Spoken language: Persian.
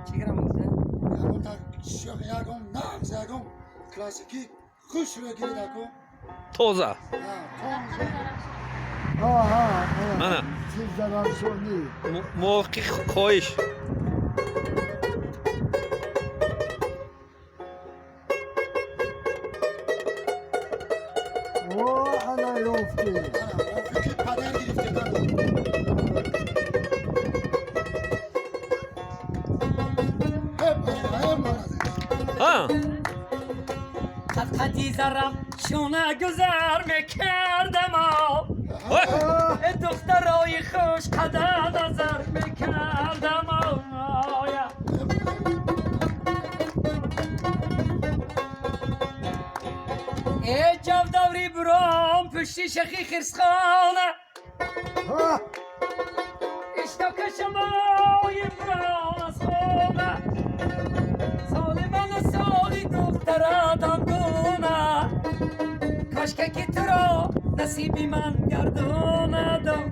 چیکار میکنه؟ همون تا شوخ یکم نغز یکم کلاسیکی خوش رو گیرد کن. توزه ها منم چیز زبان سونی موقع خواهش او انا یوفتی انا که پدر گرفته ها قد زرم شونه گذر میکردم دخترای خوش قد نظر میکردم ای جودوری برام پشتی شخی خرسخانه اشتا کشمای برام از خونه سالی من سالی دختره دنگونه کاشکه که تو را نصیبی من گردونه دم